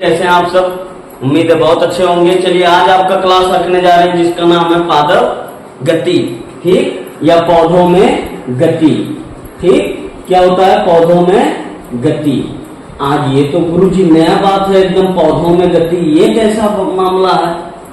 कैसे हैं आप सब? उम्मीद है बहुत अच्छे होंगे। चलिए आज आपका क्लास रखने जा रहे हैं जिसका नाम है पादप गति, ठीक, या पौधों में गति। ठीक, क्या होता है पौधों में गति? आज ये तो गुरुजी नया बात है एकदम, पौधों में गति, ये कैसा मामला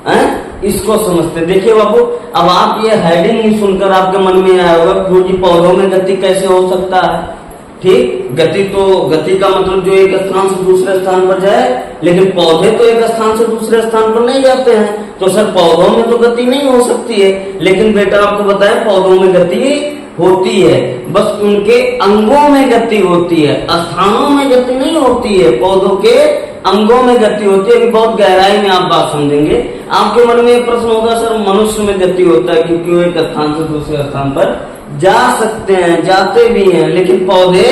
है? इसको समझते। देखिए बाबू, अब आप ये हेडिंग नहीं सुनकर आपके मन में आया होगा गुरुजी पौधों में गति कैसे हो सकता है। ठीक, गति तो गति का मतलब जो एक स्थान से दूसरे स्थान पर जाए, लेकिन पौधे तो एक स्थान से दूसरे स्थान पर नहीं जाते हैं, तो सर पौधों में तो गति नहीं हो सकती है। लेकिन बेटा आपको बताया पौधों में गति होती है, बस उनके अंगों में गति होती है, स्थानों में गति नहीं होती है। पौधों के अंगों में गति होती है। अभी बहुत गहराई में आप बात समझेंगे। आपके मन में एक प्रश्न होगा सर मनुष्य में गति होता है क्योंकि वो एक स्थान से दूसरे स्थान पर जा सकते हैं, जाते भी हैं, लेकिन पौधे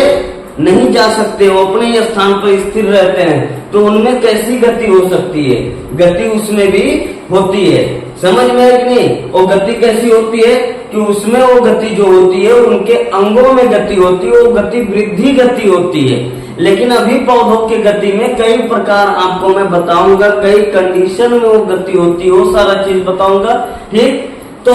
नहीं जा सकते, वो अपने ही स्थान पर स्थिर रहते हैं, तो उनमें कैसी गति हो सकती है? गति उसमें भी होती है। समझ में है कि नहीं? और गति कैसी होती है कि उसमें वो गति जो होती है उनके अंगों में गति होती है, वो गति वृद्धि गति होती है। लेकिन अभी पौधों की गति में कई प्रकार आपको मैं बताऊंगा, कई कंडीशन में वो गति होती है, वो सारा चीज बताऊंगा। ठीक, तो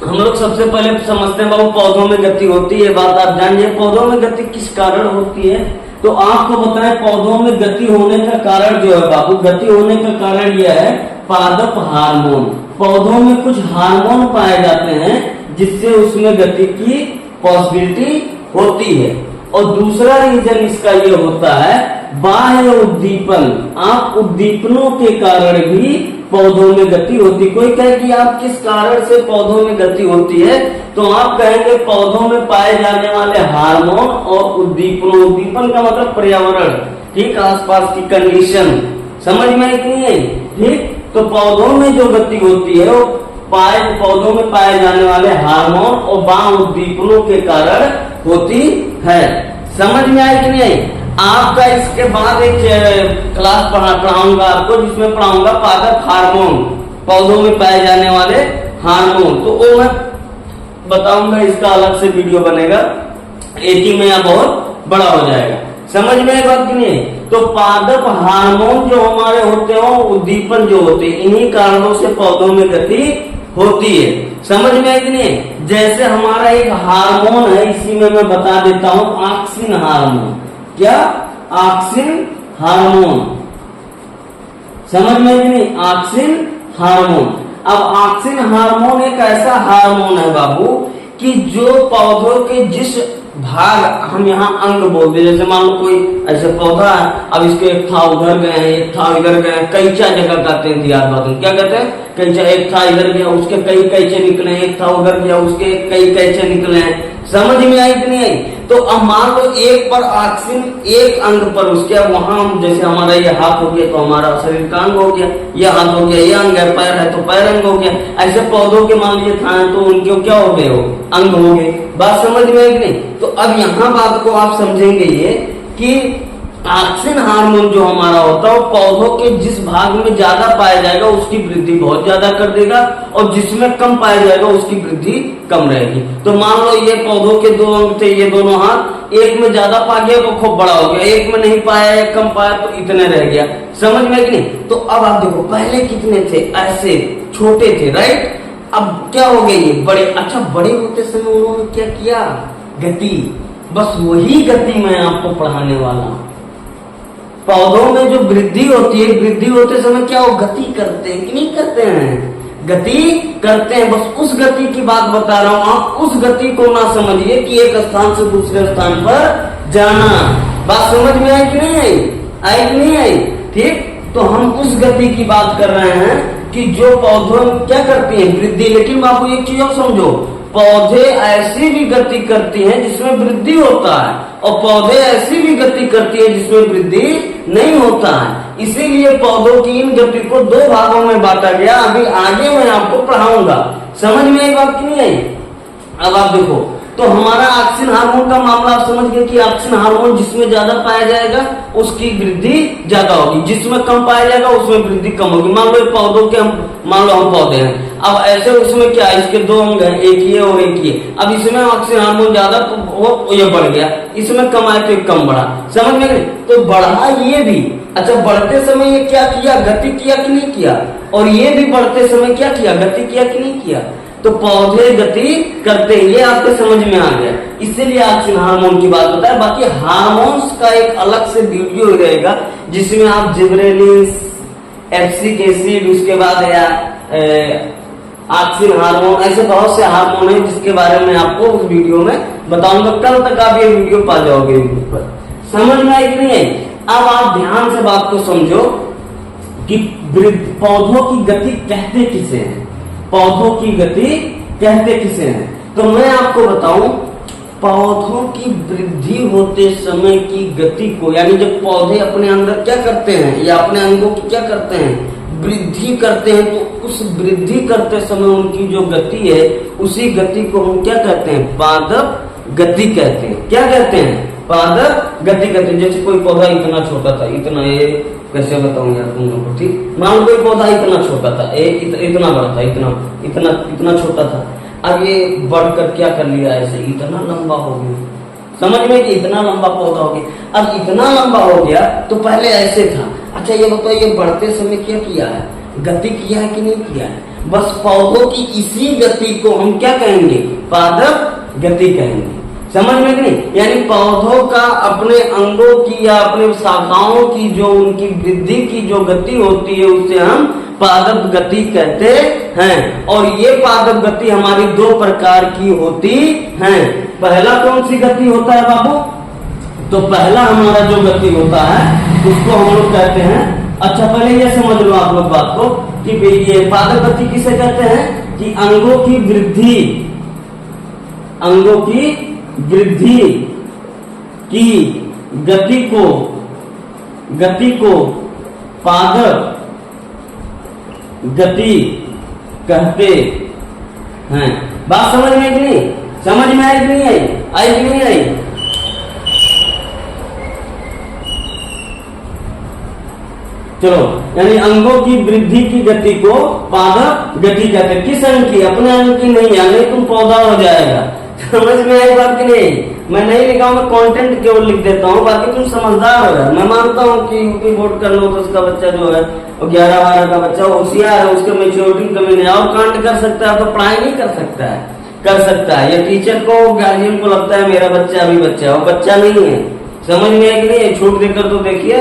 हम लोग सबसे पहले समझते हैं बाबू पौधों में गति होती है, बात आप जानिए पौधों में गति किस कारण होती है। तो आपको बताएं पौधों में गति होने का कारण जो है बाबू, गति होने का कारण यह है पादप हार्मोन। पौधों में कुछ हार्मोन पाए जाते हैं जिससे उसमें गति की पॉसिबिलिटी होती है। और दूसरा रीजन इसका ये होता है बाह्य उद्दीपन। आप उद्दीपनों के कारण भी पौधों में गति होती। कोई कहे कि आप किस कारण से पौधों में गति होती है, तो आप कहेंगे पौधों में पाए जाने वाले हार्मोन और उद्दीपनों। उद्दीपन का मतलब पर्यावरण, ठीक, आसपास की कंडीशन। समझ में है कि नहीं है? ठीक, तो पौधों में जो गति होती है वो पौधों में पाए जाने वाले हार्मोन और बाह्य उद्दीपनों के कारण होती है। समझ में आया कि नहीं? आपका इसके बाद एक क्लास पढ़ाऊंगा आपको जिसमें पढ़ाऊंगा पादप हार्मोन, पौधों में पाए जाने वाले हार्मोन, तो वो मैं बताऊंगा, इसका अलग से वीडियो बनेगा, एक ही में या बहुत बड़ा हो जाएगा। समझ में आई बात कि नहीं? तो पादप हार्मोन जो हमारे होते हो, उद्दीपन जो होते हैं, इन्हीं कारणों से पौधों में गति होती है। समझ में है कि नहीं? जैसे हमारा एक हार्मोन है, इसी में मैं बता देता हूं, ऑक्सिन हार्मोन। क्या? Auxin hormone. समझ में है कि नहीं? Auxin hormone. अब ऑक्सिन हार्मोन एक ऐसा हार्मोन है बाबू कि जो पौधों के जिस भाग, हम यहाँ अंग बोलते हैं, जैसे मान लो कोई ऐसे पौधा है, अब इसके एक था उधर गए हैं, एक था इधर गए हैं, कैचा जगह कहते हैं, याद बात क्या कहते हैं? कैचा। एक था इधर गया उसके कई कैचे निकले, एक था उधर गया उसके कई कैचे निकले हैं। समझ में आई कि नहीं आई? तो अब मान लो एक पर ऑक्सिन एक अंग पर उसके, वहां जैसे हमारा ये हाथ हो गया तो हमारा शरीर का अंग हो गया, ये हाथ हो गया, ये अंग है, पैर है तो पैर अंग हो गया। ऐसे पौधों के मान लीजिए था तो उनके क्या हो गए? हो अंग हो गए। बात समझ में आई कि नहीं? तो अब यहाँ बात को आप समझेंगे ये कि ऑक्सिन हार्मोन जो हमारा होता है वो पौधों के जिस भाग में ज्यादा पाया जाएगा उसकी वृद्धि बहुत ज्यादा कर देगा, और जिसमें कम पाया जाएगा उसकी वृद्धि कम रहेगी। तो मान लो ये पौधों के दो अंग थे, ये दोनों हाथ, एक में ज्यादा पा गया तो खूब बड़ा हो गया, एक में नहीं पाया या कम पाया तो इतने रह गया। समझ में कि नहीं? तो अब आप देखो पहले कितने थे? ऐसे छोटे थे, राइट? अब क्या हो गए? ये बड़े। अच्छा, बड़े होते समय उन्होंने क्या किया? गति। बस वही गति मैं आपको पढ़ाने वाला हूं। पौधों में जो वृद्धि होती है, वृद्धि होते समय क्या वो गति करते हैं कि नहीं करते हैं? गति करते हैं। बस उस गति की बात बता रहा हूं, आप उस गति को ना समझिए कि एक स्थान से दूसरे स्थान पर जाना। बात समझ में आई कि नहीं आई? आई कि नहीं आई? ठीक, तो हम उस गति की बात कर रहे हैं कि जो पौधों क्या करती है? वृद्धि। लेकिन बाबू एक चीज और समझो, पौधे ऐसी भी गति करती हैं जिसमें वृद्धि होता है, और पौधे ऐसी भी गति करती है जिसमें वृद्धि नहीं होता है। इसीलिए पौधों की इन गति को दो भागों में बांटा गया। अभी आगे मैं आपको पढ़ाऊंगा। समझ में आई बात कि नहीं आई? अब आप देखो, तो हमारा ऑक्सीन हार्मोन का मामला आप समझ गए कि ऑक्सीन हार्मोन जिसमें ज्यादा पाया जाएगा उसकी वृद्धि ज्यादा होगी, जिसमें कम पाया जाएगा उसमें वृद्धि कम होगी। मान लो पौधों के मान लो हम पौधे हैं, अब ऐसे उसमें क्या है, इसके दो अंग हैं, एक ये और एक ये। अब इसमें ऑक्सीजन हार्मोन ज्यादा तो वो ये बढ़ गया, इसमें कम आया तो ये कम बढ़ा, समझ में गए? तो बढ़ा ये भी। अच्छा, बढ़ते समय ये क्या किया, गति किया कि नहीं किया? और ये भी बढ़ते समय क्या किया, गति किया कि नहीं किया? तो पौधे गति करते हैं, ये आपके समझ में आ गया। इसीलिए ऑक्सीजन हार्मोन की बात होता है। बाकी हार्मोन्स का एक अलग से वीडियो रहेगा जिसमें आप जिबरेलिन, एब्सिक एसिड, उसके बाद या ऑक्सीजन हार्मोन, ऐसे बहुत से हार्मोन है जिसके बारे में आपको उस वीडियो में बताऊंगा। कल तक आप ये वीडियो पा जाओगे यूट्यूब पर। समझ में आई कि नहीं आई? अब आप ध्यान से बात को समझो कि पौधों की गति कहते किसे हैं, पौधों की गति कहते किसे हैं? तो मैं आपको बताऊं, पौधों की वृद्धि होते समय की गति को, यानी जब पौधे अपने अंदर क्या करते हैं या अपने अंगों की क्या करते हैं, वृद्धि करते हैं, तो उस वृद्धि करते समय उनकी जो गति है उसी गति को हम क्या कहते हैं, पादप गति कहते हैं। क्या कहते हैं, पादप गति कहते हैं। जैसे कोई पौधा इतना छोटा था, इतना, ये कैसे बताऊं यार तुम लोग को, ठीक? मान लो कोई पौधा इतना छोटा था, इतना बड़ा था, इतना इतना इतना छोटा था, अब ये बढ़कर क्या कर लिया, ऐसे इतना लंबा हो गया। समझ में कि इतना लंबा पौधा हो गया। अब इतना लंबा हो गया तो पहले ऐसे था। अच्छा ये बताओ, ये बढ़ते समय क्या किया है, गति किया है कि नहीं किया है? बस पौधों की इसी गति को हम क्या कहेंगे, पादप गति कहेंगे। समझ में कि नहीं? यानी पौधों का अपने अंगों की या अपने शाखाओं की जो उनकी वृद्धि की जो गति होती है उसे हम पादप गति कहते हैं। और ये पादप गति हमारी दो प्रकार की होती है। पहला कौन सी गति होता है बाबू? तो पहला हमारा जो गति होता है उसको हम लोग कहते हैं, अच्छा पहले ये समझ लो आप लोग बात को कि ये पादप गति किसे कहते हैं कि अंगों की वृद्धि, अंगों की वृद्धि की गति को पादप गति कहते हैं। बात समझ में आई कि नहीं? समझ में आई कि नहीं आई? आई कि नहीं आई? चलो, यानी अंगों की वृद्धि की गति को पादप गति कहते हैं। किस अंग की? अपने अंग की नहीं, यानी तुम पौधा हो जाएगा। समझ में आई बात कि नहीं? मैं नहीं लिखा हूं, मैं कंटेंट केवल लिख देता हूं, बाकी तुम समझदार हो। मैं मानता हूं कि यूपी बोर्ड कर लो तो उसका बच्चा जो है 11-12 का बच्चा होशियार है, उसके मेच्योरिटी कमी नहीं है और कांड कर सकता है, तो पढ़ाई नहीं कर सकता है, कर सकता है। या टीचर को, गार्जियन को लगता है मेरा बच्चा अभी बच्चा है, वो बच्चा नहीं है। समझ में आई कि नहीं? छूट देकर तो देखिए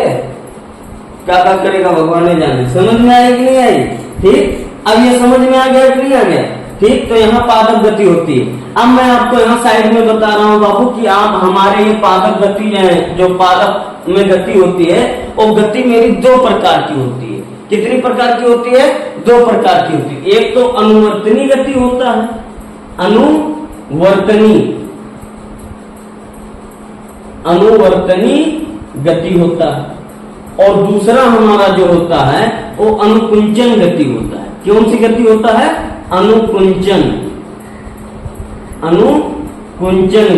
क्या क्या करेगा भगवान ने जाने। समझ में आई कि नहीं आई? ठीक, अब ये समझ में आ गया कि नहीं आ गया? ठीक, तो यहाँ पादप गति होती है। अब मैं आपको यहाँ साइड में बता रहा हूँ बाबू कि आप हमारे ये पादप गति जो पादप में गति होती है वो गति मेरी दो प्रकार की होती है। कितनी प्रकार की होती है? दो प्रकार की होती है। एक तो अनुवर्तनी गति होता है, अनुवर्तनी गति होता है, और दूसरा हमारा जो होता है वो अनुकुंचन गति होता है। कौन सी गति होता है? अनुकुंचन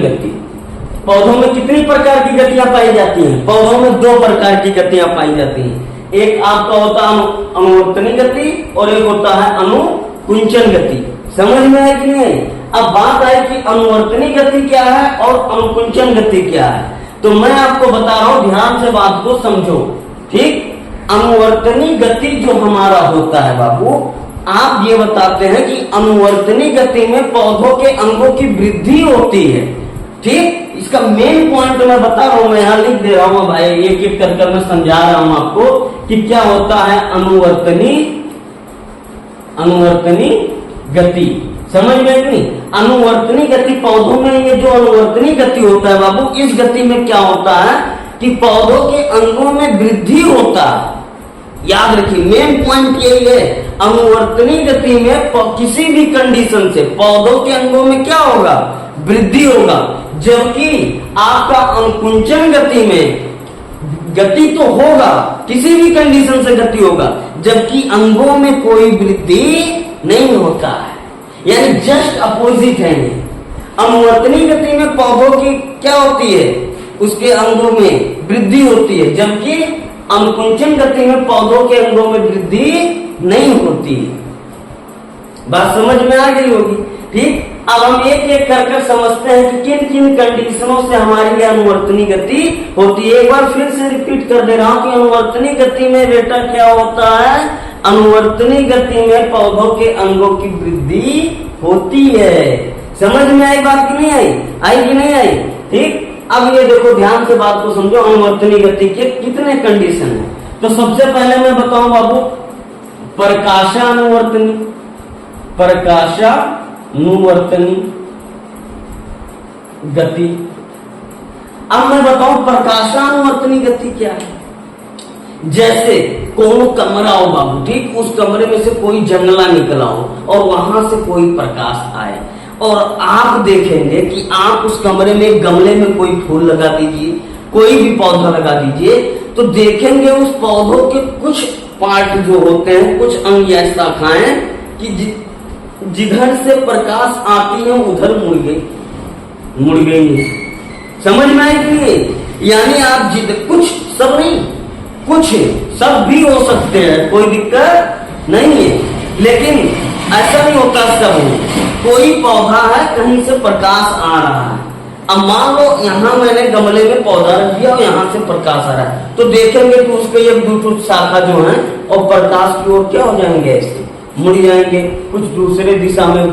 गति। पौधों में कितनी प्रकार की गतियां पाई जाती हैं? पौधों में दो प्रकार की गतियां पाई जाती हैं। एक आपका होता है अनुवर्तनी गति और एक होता है अनुकुंचन गति। समझ में है कि नहीं? अब बात आई कि अनुवर्तनी गति क्या है और अनुकुंचन गति क्या है। तो मैं आपको बता रहा हूं, ध्यान से बात को समझो। ठीक, अनुवर्तनी गति जो हमारा होता है बाबू, आप ये बताते हैं कि अनुवर्तनी गति में पौधों के अंगों की वृद्धि होती है। ठीक, इसका मेन पॉइंट मैं बता रहा हूं, मैं यहां लिख दे रहा हूं भाई, एक एक कर मैं समझा रहा हूं आपको कि क्या होता है अनुवर्तनी गति। समझ में नहीं? अनुवर्तनी गति पौधों में, ये जो अनुवर्तनी गति होता है बाबू, इस गति में क्या होता है कि पौधों के अंगों में वृद्धि होता है। याद रखिए, मेन पॉइंट यही है, अनुवर्तनी गति में किसी भी कंडीशन से पौधों के अंगों में क्या होगा? वृद्धि होगा। जबकि आपका अनुकुंचन गति में गति तो होगा, किसी भी कंडीशन से गति होगा, जबकि अंगों में कोई वृद्धि नहीं होता है। यानी जस्ट अपोजिट है ये। अनुवर्तनी गति में पौधों की क्या होती है, उसके अंगों में वृद्धि होती है, जबकि अनुकुंचन गति में पौधों के अंगों में वृद्धि नहीं होती है। बात समझ में आ गई होगी। ठीक, अब हम एक एक कर समझते हैं कि किन किन कंडीशनों से हमारी अनुवर्तनी गति होती है। एक बार फिर से रिपीट कर दे रहा हूं कि अनुवर्तनी गति में बेटा क्या होता है, अनुवर्तनी गति में पौधों के अंगों की वृद्धि होती है। समझ में आई बात कि नहीं आई, आई कि नहीं आई। ठीक, अब ये देखो ध्यान से बात को समझो, अनुवर्तनी गति के कितने कंडीशन है। तो सबसे पहले मैं बताऊं बाबू, प्रकाशानुवर्तनी, प्रकाशानुवर्तनी गति। अब मैं बताऊं प्रकाशानुवर्तनी गति क्या है। जैसे कोनो कमरा हो बाबू, ठीक, उस कमरे में से कोई जंगला निकला हो और वहां से कोई प्रकाश आए और आप देखेंगे कि आप उस कमरे में गमले में कोई फूल लगा दीजिए, कोई भी पौधा लगा दीजिए, तो देखेंगे उस पौधों के कुछ पार्ट जो होते हैं, कुछ अंग या शाखाएं कि जिधर से प्रकाश आती है उधर मुड़ गई। समझ में आई कि नहीं। यानी आप कुछ, सब नहीं, कुछ सब भी हो सकते हैं, कोई दिक्कत नहीं है, लेकिन ऐसा नहीं होता सब। कोई पौधा है, कहीं से प्रकाश आ रहा है, अब मान लो यहाँ मैंने गमले में पौधा रख दिया और यहाँ से प्रकाश आ रहा है, तो देखेंगे कि उसके ये ब्लूटूथ शाखा जो है और प्रकाश की ओर क्या हो जाएंगे, ऐसे मुड़ जाएंगे, कुछ दूसरे दिशा में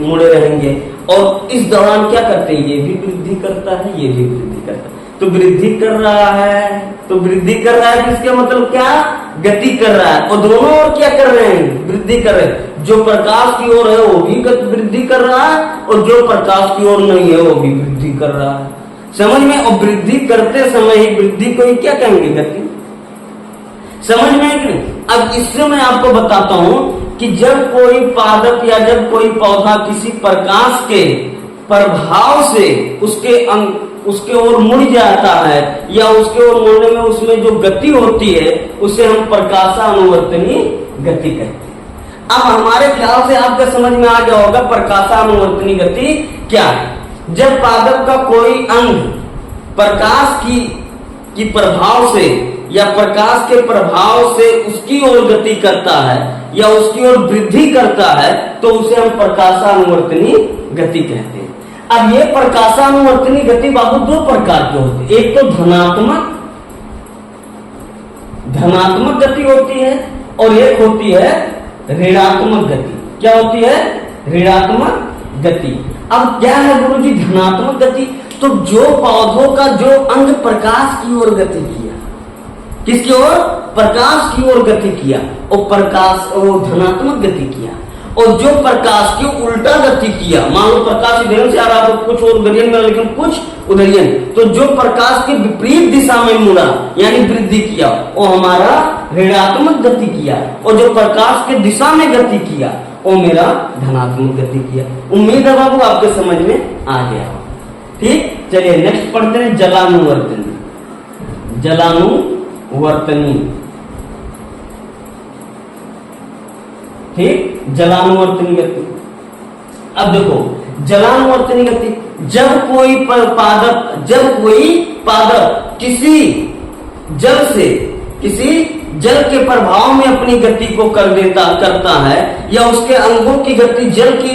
मुड़े रहेंगे। और इस दौरान क्या करते हैं, ये भी वृद्धि करता है, ये भी वृद्धि करता है। तो वृद्धि कर रहा है, तो वृद्धि कर रहा है, इसका मतलब क्या, गति कर रहा है। और दोनों ओर क्या कर रहे हैं, वृद्धि कर रहे हैं। जो प्रकाश की ओर है वो भी वृद्धि कर रहा है और जो प्रकाश की ओर नहीं है वो भी वृद्धि कर रहा है। समझ में। और वृद्धि करते समय ही वृद्धि को ही क्या कहेंगे, गति। समझ में कि नहीं। अब इससे मैं आपको बताता हूं कि जब कोई पादप या जब कोई पौधा किसी प्रकाश के प्रभाव से उसके ओर मुड़ जाता है या उसके ओर मुड़ने में उसमें जो गति होती है उसे हम प्रकाशानुवर्तनी गति कहते हैं। अब हमारे ख्याल से आपका समझ में आ गया होगा प्रकाशानुवर्तनी गति क्या है। जब पादप का कोई अंग प्रकाश की प्रभाव से या प्रकाश के प्रभाव से उसकी ओर गति करता है या उसकी ओर वृद्धि करता है तो उसे हम प्रकाशानुवर्तनी गति कहते हैं। अब ये प्रकाशानुवर्तनी गति बाबू दो प्रकार के होते हैं। एक तो धनात्मक गति होती है और एक होती है ऋणात्मक गति। क्या होती है, ऋणात्मक गति। अब क्या है गुरुजी धनात्मक गति, तो जो पौधों का जो अंग प्रकाश की ओर गति किया, किसकी ओर, प्रकाश की ओर गति किया, और धनात्मक गति किया। और जो प्रकाश की उल्टा गति किया, मान लो प्रकाश इधर से आ रहा तो कुछ और उधरियन में लेकिन कुछ उधरियन, तो जो प्रकाश के विपरीत दिशा में मुड़ा यानी वृद्धि किया वो हमारा ऋणात्मक गति किया। और जो प्रकाश के दिशा में गति किया वो मेरा धनात्मक गति किया। उम्मीद है बाबू आपके समझ में आ गया। ठीक, चलिए नेक्स्ट पढ़ते हैं जलानुवर्तनी। जलानुवर्तनी, ठीक, जलानुवर्तनी गति। अब देखो जलानुवर्तनी गति, जब कोई पादप किसी जल के प्रभाव में अपनी गति को करता है या उसके अंगों की गति जल की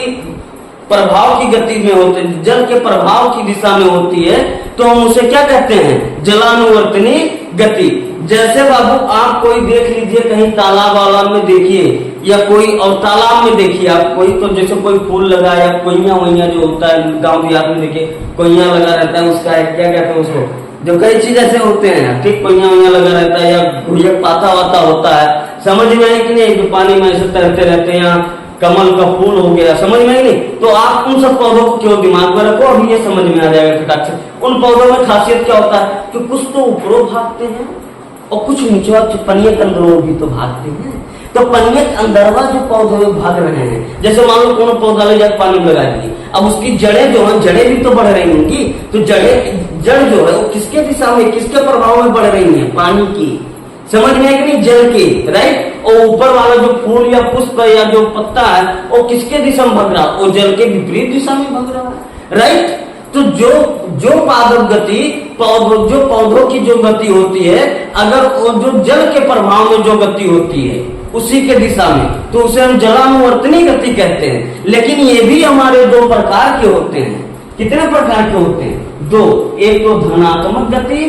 प्रभाव की गति में होते, जल के प्रभाव की दिशा में होती है, तो हम उसे क्या कहते हैं, जलानुवर्तनी गति। जैसे बाबू आप कोई देख लीजिए कहीं तालाब वालाब में देखिए या कोई और तालाब में देखिए आप कोई, तो जैसे कोई फूल लगा या कोइया जो होता है गांव देहात में देखिए कोइया लगा रहता है, उसका क्या कहते हैं उसको, जो कई चीज ऐसे होते हैं, ठीक, कोइया लगा रहता है या भुजक पाता वाता होता है। समझ में आई कि नहीं, जो पानी में ऐसे तैरते रहते हैं, या कमल का फूल हो गया, समझ में आई नहीं। तो आप उन सब पौधों को क्यों दिमाग में रखो, अभी ये समझ में आ जाएगा फटाक से। उन पौधों में खासियत क्या होता है कि कुछ तो ऊपरों भागते हैं और कुछ नीचे पनियत अंदरों भी तो भागते हैं। तो पनियत अंदरवा जो पौधों में भाग रहे हैं, जैसे मान लो कोनो पौधा ले जाकर पानी में लगा दिए, अब उसकी जड़ें जो है, जड़ें भी तो बढ़ रही होंगी, तो जड़ जो है वो किसके दिशा में, किसके प्रभाव में बढ़ रही है, पानी की। समझ में है कि नहीं, जल की, राइट। और ऊपर वाला जो फूल या पुष्प या जो पत्ता है वो किसके दिशा में भाग रहा है, वो जल के विपरीत दिशा में भाग रहा है। राइट। तो जो पादप गति पौधों की जो गति होती है, अगर वो जो जल के प्रभाव में जो गति होती है उसी के दिशा में, तो उसे हम जलानुवर्तनी गति कहते हैं। लेकिन ये भी हमारे दो प्रकार के होते हैं। कितने प्रकार के होते हैं? दो। एक तो धनात्मक गति,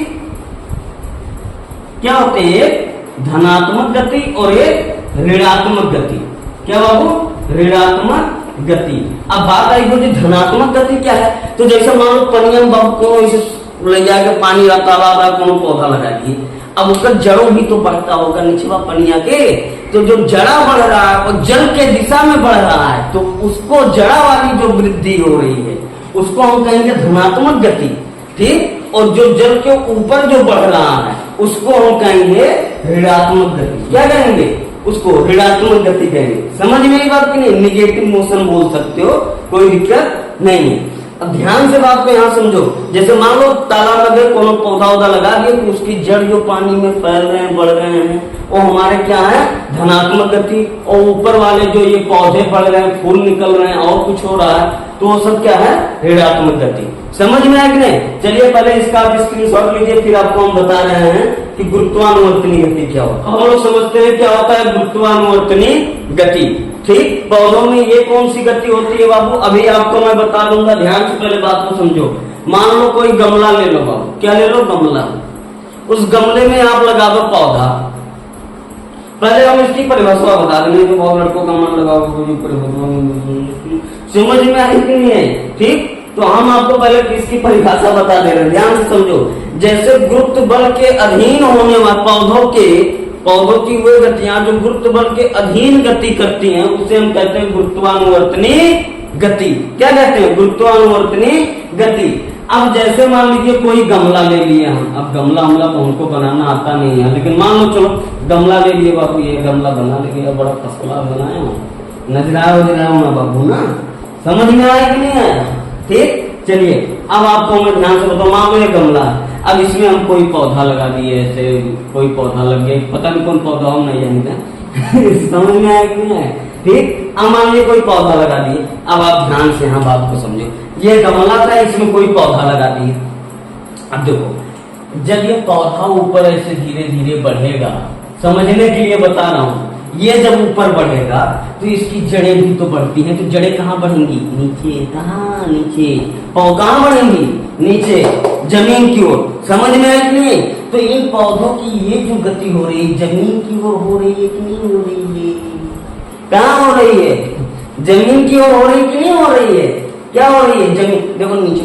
क्या होते हैं? एक धनात्मक गति और एक ऋणात्मक गति। क्या बाबू? ऋणात्मक गति। अब बात आई जो धनात्मक गति क्या है, तो जैसे मान लो पनिया में बाबू को इसे ले जाके पानी तालाब है, कोनो पौधा लगा दिए, अब उसका जड़ों भी तो बढ़ता होगा निचवा पनिया के, तो जो जड़ा बढ़ रहा है वो जल के दिशा में बढ़ रहा है, तो उसको जड़ा वाली जो वृद्धि हो रही है उसको हम कहेंगे धनात्मक गति, ठीक। और जो जल के ऊपर जो बढ़ रहा है उसको हम कहेंगे ऋणात्मक गति। क्या कहेंगे? उसको ऋणात्मक गति कहेंगे। समझ में आई बात की नहीं? निगेटिव मोशन बोल सकते हो, कोई दिक्कत नहीं है। अब ध्यान से बात को यहाँ समझो। जैसे मान लो तालाब में कोनो पौधा वौधा लगा दिए, तो उसकी जड़ जो पानी में फैल रहे हैं, बढ़ रहे हैं, वो हमारे क्या है? धनात्मक गति। और ऊपर वाले जो ये पौधे बढ़ रहे हैं, फूल निकल रहे हैं और कुछ हो रहा है, तो वो सब क्या है? ऋणात्मक गति। समझ में आया कि नहीं? चलिए पहले इसका आप स्क्रीनशॉट लीजिए, फिर आपको हम बता रहे हैं कि गुरुत्वानुवर्तनी गति क्या होता है। हम लोग समझते हैं क्या होता है गुरुत्वानुवर्तनी गति, ठीक। पौधों में ये कौन सी गति होती है बाबू? अभी आपको मैं बता दूंगा, ध्यान से पहले बात को समझो। मान लो कोई गमला ले लो बाबू, क्या ले लो? गमला। उस गमले में आप लगा दो पौधा। पहले हम इसकी परिभाषा बता देंगे, तो बहुत लड़कों का मन लगाओ समझ में आई कि नहीं है, ठीक। तो हम आपको पहले इसकी परिभाषा बता दे रहे हैं, ध्यान से समझो। जैसे गुरुत्व बल के अधीन होने वाले पौधों की वे गतियां जो गुरुत्व बल के अधीन गति करती हैं, उसे हम कहते हैं गुरुत्वानुवर्तनी गति। क्या कहते हैं? गुरुत्वानुवर्तनी गति। अब जैसे मान लीजिए कोई गमला ले लिए हम, अब गमला हमला तो हमको बनाना आता नहीं है, लेकिन मान लो चलो गमला ले लिए बाबू, ये गमला बना लेंगे, बड़ा फसला बनाया नजरा बाबू ना, समझ में आया कि नहीं आया, ठीक। चलिए अब आपको मैं ध्यान से बताऊं, मान लो गमला, अब इसमें हम कोई पौधा लगा दिए, ऐसे कोई पौधा लग गया, पता नहीं कौन पौधा हम नहीं जानते समझ में आया कि नहीं आया, ठीक। अब मान लीजिए कोई पौधा लगा दिए। अब आप ध्यान से यहाँ बात को समझो, ये गमला था, इसमें कोई पौधा लगा दिए। अब देखो जब ये पौधा ऊपर ऐसे धीरे धीरे बढ़ेगा, समझने के लिए बता रहा हूँ, ये जब ऊपर बढ़ेगा तो इसकी जड़ें भी तो बढ़ती हैं, तो जड़ें कहाँ बढ़ेंगी? नीचे। कहाँ? नीचे। कहाँ बढ़ेंगी? नीचे, जमीन की ओर। समझ में आया कि नहीं? तो इन पौधों की ये जो गति हो रही है जमीन की ओर हो रही है कि नहीं हो रही है? कहाँ हो रही है? जमीन की ओर हो रही है कि नहीं हो रही है? क्या हो रही है? जमीन। देखो नीचे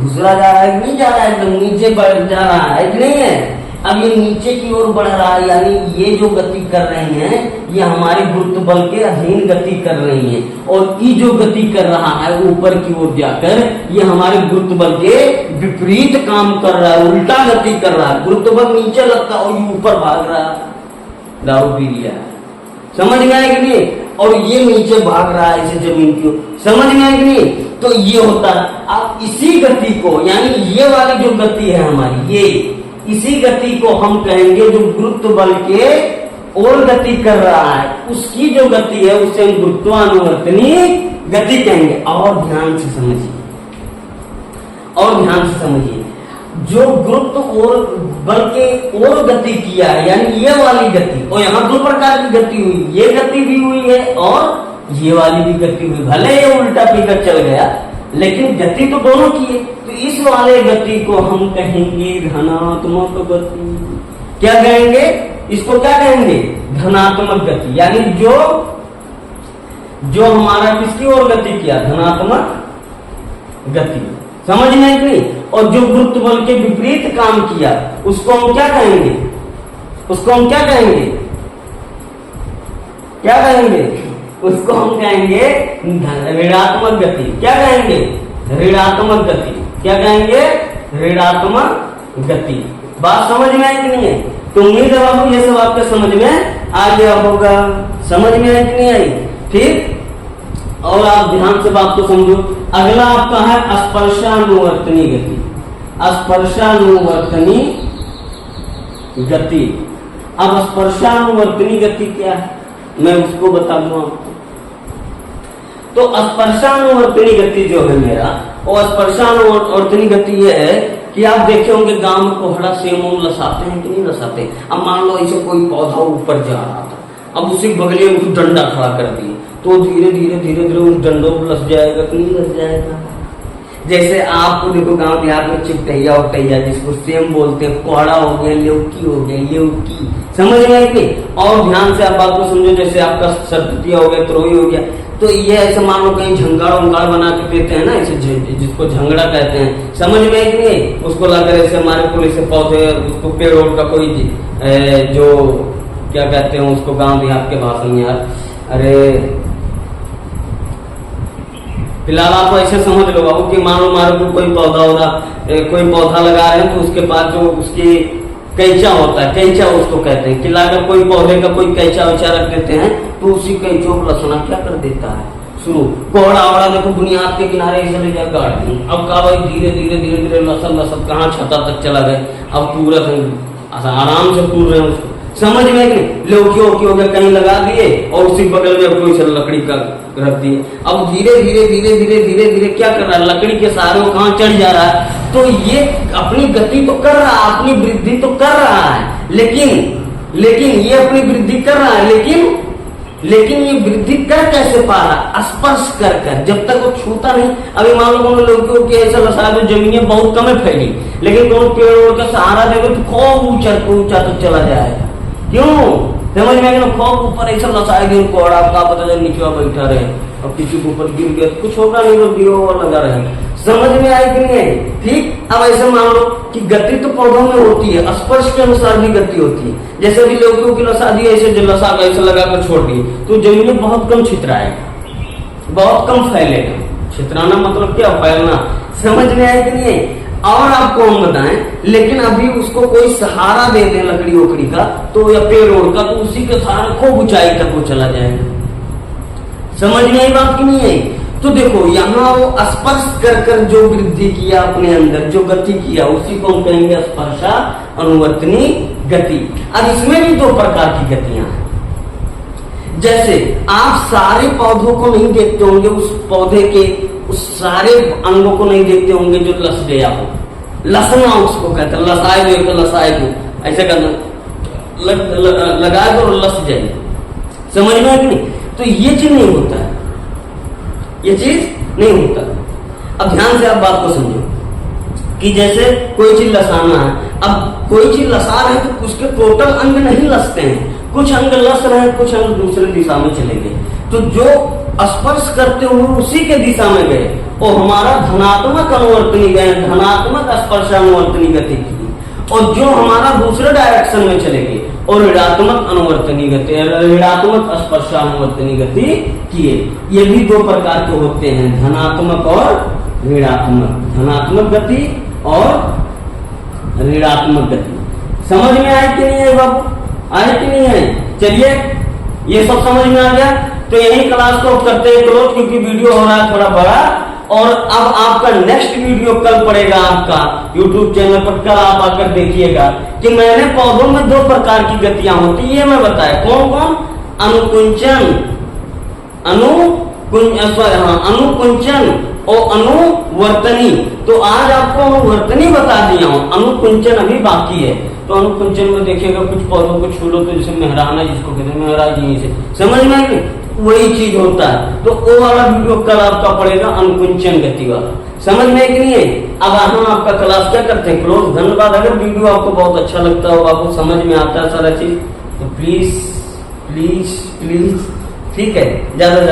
घुसरा जा रहा है कि नहीं जा रहा है? एकदम नीचे बढ़ जा रहा है कि नहीं है? अब ये नीचे की ओर बढ़ रहा है, यानी ये जो गति कर रहे हैं ये हमारे गुरुत्व बल के अधीन गति कर रही है, और ये जो गति कर रहा है ऊपर की ओर जाकर ये हमारे गुरुत्व बल के विपरीत काम कर रहा है, उल्टा गति कर रहा है। गुरुत्व बल नीचे लगता है और ये ऊपर भाग रहा है, दारू पी लिया, समझ में आया कि नहीं? और ये नीचे भाग रहा है इसे जमीन की ओर, समझ में आया कि नहीं? तो ये होता है। अब इसी गति को, यानी ये वाली जो गति है हमारी, ये इसी गति को हम कहेंगे जो गुरुत्व बल के और गति कर रहा है, उसकी जो गति है उसे हम गुरुत्वानुवर्तनी गति कहेंगे। और ध्यान से समझिए, और ध्यान से समझिए, जो गुरुत्व और बल के और गति किया है, यानी ये वाली गति, और यहाँ दो प्रकार की गति हुई, ये गति भी हुई है और ये वाली भी गति हुई। भले ये उल्टा पीकर चल गया, लेकिन गति तो दोनों की है। तो इस वाले गति को हम कहेंगे धनात्मक गति। क्या कहेंगे? इसको क्या कहेंगे? धनात्मक गति। यानी जो हमारा किसकी ओर गति किया? धनात्मक गति। समझ में आई नहीं? और जो गुरुत्व बल के विपरीत काम किया उसको हम क्या कहेंगे? उसको हम क्या कहेंगे? क्या कहेंगे? उसको हम कहेंगे ऋणात्मक गति। क्या कहेंगे? ऋणात्मक गति। क्या कहेंगे? ऋणात्मक गति। बात समझ में आई कि नहीं है? तो उम्मीद है बाबू ये सब आपके समझ में आ गया होगा। समझ में आई कि नहीं आई? ठीक। और आप ध्यान से बात को समझो। अगला आपका है स्पर्शानुवर्तनी गति। स्पर्शानुवर्तनी गति। अब स्पर्शानुवर्तनी गति क्या है मैं उसको बता दूं आपको। तो स्पर्शानुवर्तनी गति जो है मेरा, वो स्पर्शानुवर्तनी गति ये है कि आप देखे होंगे गांव में कोहड़ा सेम लसाते हैं कि नहीं लसाते। अब मान लो ऐसे कोई पौधा ऊपर जा रहा था, अब उसी बगले में डंडा खड़ा कर दिए, तो धीरे धीरे धीरे धीरे उस डंडों को लस जाएगा कि नहीं लस जाएगा। जैसे आपको देखो गांव देहात में चिपटैया उटैया जिसको सेम बोलते हैं, कोहड़ा हो गया, लेवकी हो गया, लेवकी, समझ में आई नहीं। और ध्यान से आप बात को समझो, जैसे आपका सरपतिया हो गया, त्रोई हो गया, तो ये ऐसे मान लो कहीं झंगाड़ उंगाड़ बना के देते हैं ना, ऐसे जिसको झंगड़ा कहते हैं, समझ में आई नहीं। उसको लाकर ऐसे हमारे को ऐसे पौधे, उसको पेड़ ओड़ का कोई जो क्या कहते हैं उसको गाँव देहात के भाषा में यार, अरे फिलहाल आप ऐसे समझ लो बाबू कि मान लो हमारे को कोई पौधा लगा रहे हैं, तो उसके बाद जो उसकी कैंचा होता है, कैंचा उसको कहते हैं कि लाकर कोई पौधे का कोई कैंचा वैचा रख देते हैं, तो उसी कैंचों को लसना क्या कर देता है शुरू। कोहड़ा वड़ा देखो बुनियाद के किनारे ऐसे ले जाकर काट दी, अब का भाई धीरे धीरे धीरे धीरे लसन कहाँ छता तक चला गए, अब पूरा आराम से पूर रहे हैं उसको, समझ में कि लौकी हो गया कहीं लगा दिए और उसी बगल में कोई लकड़ी का रख दिए। अब धीरे धीरे धीरे धीरे धीरे धीरे क्या कर रहा है, लकड़ी के सहारे वो कहाँ चढ़ जा रहा है। तो ये अपनी गति तो कर रहा है, अपनी वृद्धि तो कर रहा है, लेकिन ये अपनी वृद्धि कर रहा है, लेकिन ये वृद्धि कर कैसे पा रहा, स्पर्श कर जब तक वो छूता नहीं। अभी मान लो कोनो लौकियों की ऐसा लसा दो, जमीनें बहुत कम फैली, लेकिन कोनो पेड़ ओड़ का सहारा देगा तो खूब ऊंचा तो चला जाएगा। क्यों समझ में, खूब ऊपर ऐसा लसाएगी कोहड़ा, का पता चल नीचे बैठा रहे और किसी के ऊपर गिर गया तो कुछ होगा नहीं, तो गिरो हुआ लगा रहे, समझ में आई कि नहीं। ठीक, अब ऐसे मान लो कि गति तो पौधों में होती है, स्पर्श के अनुसार भी गति होती है। जैसे भी लौकियों की लसा दी, ऐसे लसा ऐसे लगा कर छोड़ दी, तो जमीन में बहुत कम छितराएगा, बहुत कम फैलेगा। छितराना मतलब क्या, फैलना, समझ में आए कि नहीं। और आपको हम बताएं, लेकिन अभी उसको कोई सहारा दे दे लकड़ी ओकड़ी का, तो या पेड़ ओड़ का, तो उसी के सहारे खूब ऊंचाई तक वो चला जाएगा। समझ में आई बात की नहीं आई। तो देखो यहाँ वो स्पर्श कर जो वृद्धि किया अपने अंदर, जो गति किया, उसी को हम कहेंगे स्पर्शा अनुवर्तनी गति। अब इसमें भी दो प्रकार की गतियां हैं। जैसे आप सारे पौधों को नहीं देखते होंगे, उस पौधे के उस सारे अंगों को नहीं देखते होंगे जो लस गया हो, लसना उसको कहते हैं, लसाए को ऐसे करना, लगाए दो और लस जाए, समझ में कि नहीं। तो ये चीज नहीं होता है, ये चीज नहीं होता। अब ध्यान से आप बात को समझो कि जैसे कोई चीज लसाना है, अब कोई चीज लसा रहे हैं तो उसके टोटल अंग नहीं लसते हैं, कुछ अंग लस रहे हैं, कुछ अंग दूसरे दिशा में चले गए। तो जो स्पर्श करते हुए उसी के दिशा में गए, वो हमारा धनात्मक अनुवर्तनी गए, धनात्मक स्पर्शानुवर्तनी गति की। और जो हमारा दूसरे डायरेक्शन में चले गए और ऋणात्मक अनुवर्तनी गति, ऋणात्मक स्पर्शानुवर्तनी गति किए। ये भी दो प्रकार के होते हैं, धनात्मक और ऋणात्मक, धनात्मक गति और ऋणात्मक गति। समझ में आए कि नहीं है बाबू, आए कि नहीं है। चलिए ये सब समझ में आ गया, तो यही क्लास को करते हैं क्लोज, क्योंकि वीडियो हो रहा है थोड़ा बड़ा। और अब आपका नेक्स्ट वीडियो कल पड़ेगा आपका YouTube चैनल पर, कल आप आकर देखिएगा कि मैंने पौधों में दो प्रकार की गतियां होती है, ये मैं बताया कौन कौन, अनुकुंचन, अनुकुंचन और अनुवर्तनी। तो आज आपको अनुवर्तनी बता दिया हूं, अनुकुंचन अभी बाकी है। तो अनुकुंचन में देखिएगा कुछ पौधों को छू लो तो जैसे मेहराना जिसको कहते हैं, मेहराज यहीं से, समझ में आएगी, वही चीज होता है। तो वो वाला वीडियो कल आपका पड़ेगा, अनुकुंचन गति वाला, समझ में कि नहीं है। अब हम आपका क्लास क्या करते हैं क्लोज। धन्यवाद। अगर वीडियो आपको बहुत अच्छा लगता हो, आपको समझ में आता है सारा चीज, तो प्लीज प्लीज प्लीज, ठीक है, ज्यादा